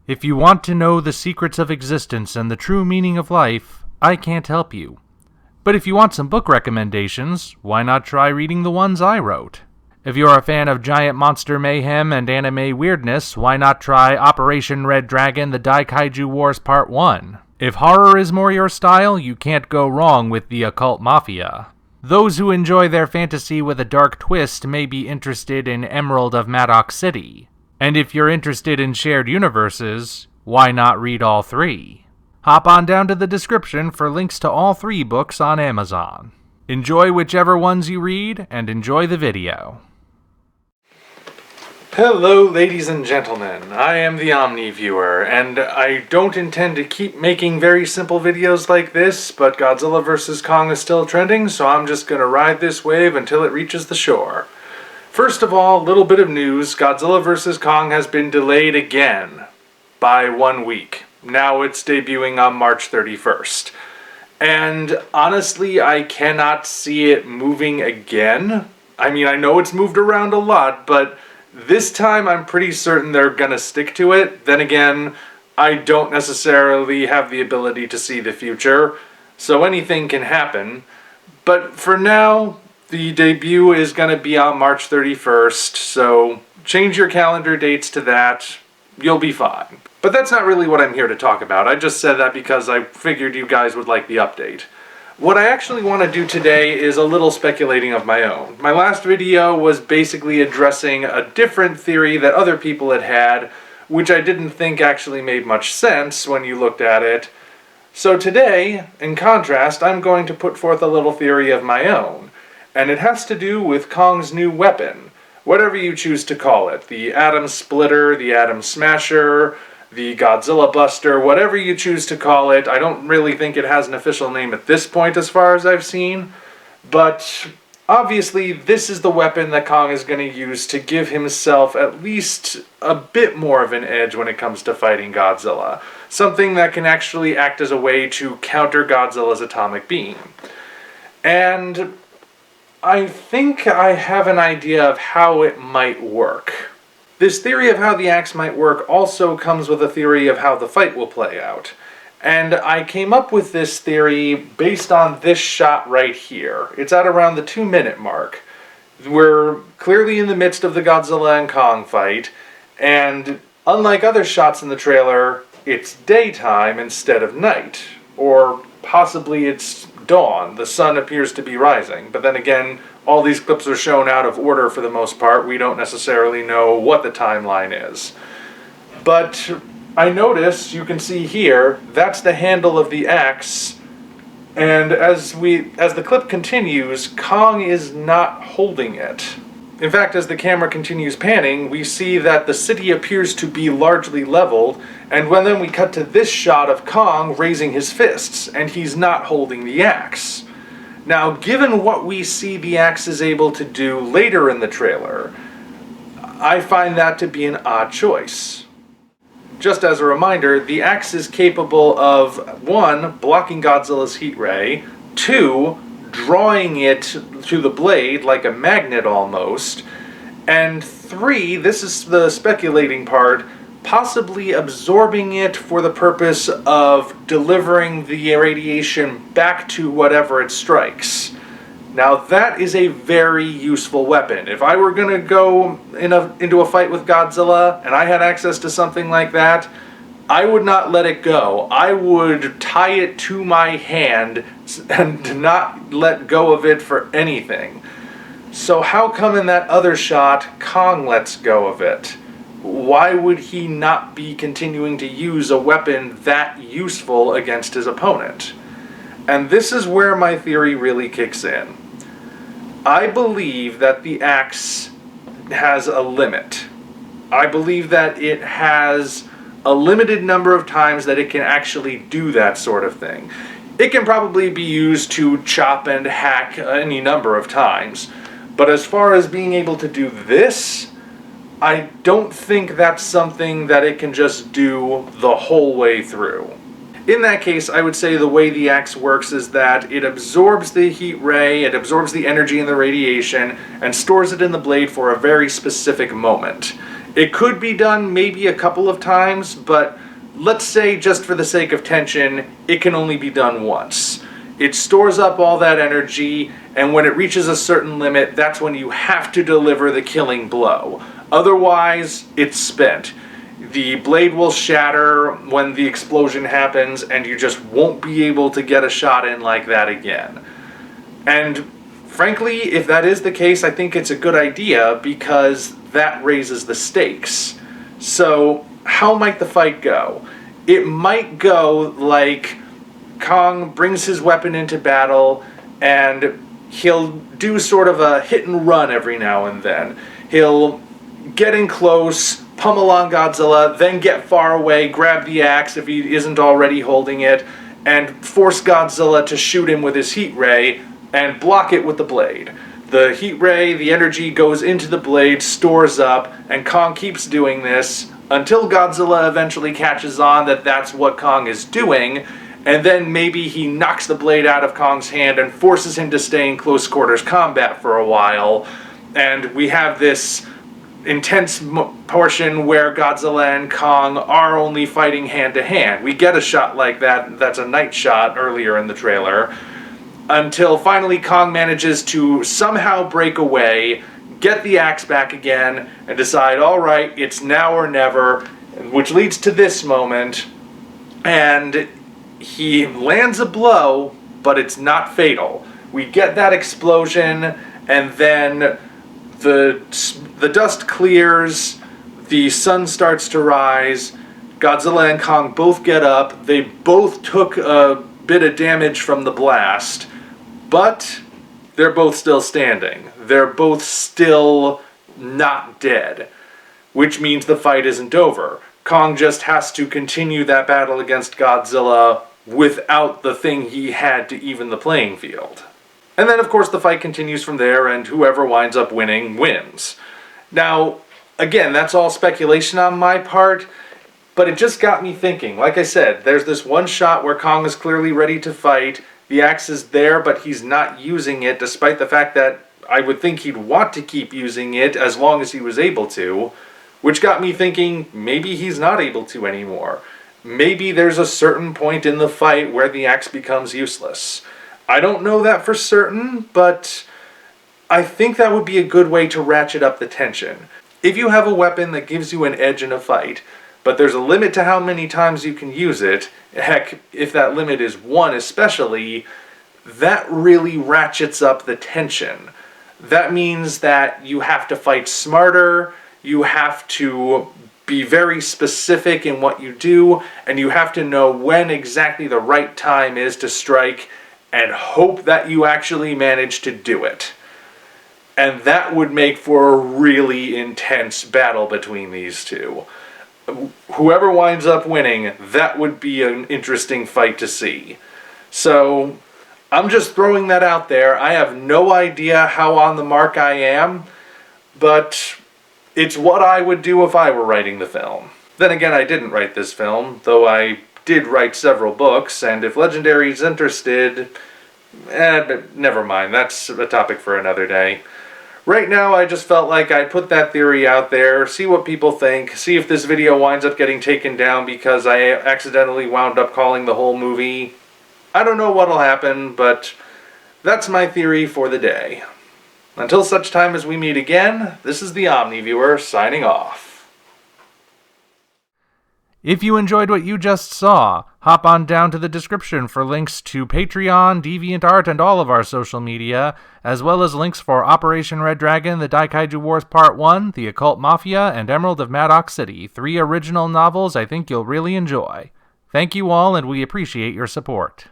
If you want to know the secrets of existence and the true meaning of life, I can't help you. But if you want some book recommendations, why not try reading the ones I wrote? If you're a fan of giant monster mayhem and anime weirdness, why not try Operation Red Dragon: The Daikaiju Wars Part 1? If horror is more your style, you can't go wrong with The Occult Mafia. Those who enjoy their fantasy with a dark twist may be interested in Emerald of Maddox City. And if you're interested in shared universes, why not read all three? Hop on down to the description for links to all three books on Amazon. Enjoy whichever ones you read, and enjoy the video. Hello, ladies and gentlemen. I am the Omni viewer, and I don't intend to keep making very simple videos like this, but Godzilla vs. Kong is still trending, so I'm just gonna ride this wave until it reaches the shore. First of all, a little bit of news. Godzilla vs. Kong has been delayed again by 1 week. Now it's debuting on March 31st. And honestly, I cannot see it moving again. I mean, I know it's moved around a lot, but this time I'm pretty certain they're gonna stick to it. Then again, I don't necessarily have the ability to see the future, so anything can happen. But for now, the debut is going to be on March 31st, so change your calendar dates to that. You'll be fine. But that's not really what I'm here to talk about. I just said that because I figured you guys would like the update. What I actually want to do today is a little speculating of my own. My last video was basically addressing a different theory that other people had, which I didn't think actually made much sense when you looked at it. So today, in contrast, I'm going to put forth a little theory of my own. And it has to do with Kong's new weapon, whatever you choose to call it. The Atom Splitter, the Atom Smasher, the Godzilla Buster, whatever you choose to call it. I don't really think it has an official name at this point as far as I've seen. But obviously this is the weapon that Kong is going to use to give himself at least a bit more of an edge when it comes to fighting Godzilla. Something that can actually act as a way to counter Godzilla's atomic beam. And I think I have an idea of how it might work. This theory of how the axe might work also comes with a theory of how the fight will play out. And I came up with this theory based on this shot right here. It's at around the 2-minute mark. We're clearly in the midst of the Godzilla and Kong fight, and unlike other shots in the trailer, it's daytime instead of night. Or possibly it's dawn. The sun appears to be rising. But then again, all these clips are shown out of order for the most part. We don't necessarily know what the timeline is. But I notice, you can see here, that's the handle of the axe. And as the clip continues, Kong is not holding it. In fact, as the camera continues panning, we see that the city appears to be largely leveled, and then we cut to this shot of Kong raising his fists, and he's not holding the axe. Now, given what we see the axe is able to do later in the trailer, I find that to be an odd choice. Just as a reminder, the axe is capable of 1. Blocking Godzilla's heat ray, 2. Drawing it to the blade like a magnet almost, and 3, this is the speculating part, possibly absorbing it for the purpose of delivering the radiation back to whatever it strikes. Now that is a very useful weapon. If I were going to go into a fight with Godzilla and I had access to something like that, I would not let it go. I would tie it to my hand and not let go of it for anything. So how come in that other shot, Kong lets go of it? Why would he not be continuing to use a weapon that useful against his opponent? And this is where my theory really kicks in. I believe that the axe has a limit. I believe that it has a limited number of times that it can actually do that sort of thing. It can probably be used to chop and hack any number of times, but as far as being able to do this, I don't think that's something that it can just do the whole way through. In that case, I would say the way the axe works is that it absorbs the heat ray, it absorbs the energy and the radiation, and stores it in the blade for a very specific moment. It could be done maybe a couple of times, but let's say just for the sake of tension, it can only be done once. It stores up all that energy, and when it reaches a certain limit, that's when you have to deliver the killing blow. Otherwise, it's spent. The blade will shatter when the explosion happens, and you just won't be able to get a shot in like that again. And frankly, if that is the case, I think it's a good idea because that raises the stakes. So, how might the fight go? It might go like Kong brings his weapon into battle, and he'll do sort of a hit and run every now and then. He'll get in close, pummel on Godzilla, then get far away, grab the axe if he isn't already holding it, and force Godzilla to shoot him with his heat ray, and block it with the blade. The heat ray, the energy goes into the blade, stores up, and Kong keeps doing this until Godzilla eventually catches on that that's what Kong is doing, and then maybe he knocks the blade out of Kong's hand and forces him to stay in close quarters combat for a while, and we have this intense portion where Godzilla and Kong are only fighting hand to hand. We get a shot like that, that's a night shot earlier in the trailer, until finally Kong manages to somehow break away, get the axe back again, and decide, alright, it's now or never, which leads to this moment, and he lands a blow, but it's not fatal. We get that explosion, and then the dust clears, the sun starts to rise, Godzilla and Kong both get up, they both took a bit of damage from the blast, but they're both still standing. They're both still not dead, which means the fight isn't over. Kong just has to continue that battle against Godzilla without the thing he had to even the playing field. And then, of course, the fight continues from there, and whoever winds up winning, wins. Now, again, that's all speculation on my part, but it just got me thinking. Like I said, there's this one shot where Kong is clearly ready to fight. The axe is there, but he's not using it, despite the fact that I would think he'd want to keep using it as long as he was able to, which got me thinking maybe he's not able to anymore. Maybe there's a certain point in the fight where the axe becomes useless. I don't know that for certain, but I think that would be a good way to ratchet up the tension. If you have a weapon that gives you an edge in a fight, but there's a limit to how many times you can use it, heck, if that limit is 1 especially, that really ratchets up the tension. That means that you have to fight smarter, you have to be very specific in what you do, and you have to know when exactly the right time is to strike, and hope that you actually manage to do it. And that would make for a really intense battle between these two. Whoever winds up winning, that would be an interesting fight to see. So, I'm just throwing that out there. I have no idea how on the mark I am, but it's what I would do if I were writing the film. Then again, I didn't write this film, though I did write several books, and if Legendary's interested, never mind, that's a topic for another day. Right now, I just felt like I'd put that theory out there, see what people think, see if this video winds up getting taken down because I accidentally wound up calling the whole movie. I don't know what'll happen, but that's my theory for the day. Until such time as we meet again, this is the Omni Viewer signing off. If you enjoyed what you just saw, hop on down to the description for links to Patreon, DeviantArt, and all of our social media, as well as links for Operation Red Dragon, The Daikaiju Wars Part 1, The Occult Mafia, and Emerald of Maddox City, 3 original novels I think you'll really enjoy. Thank you all, and we appreciate your support.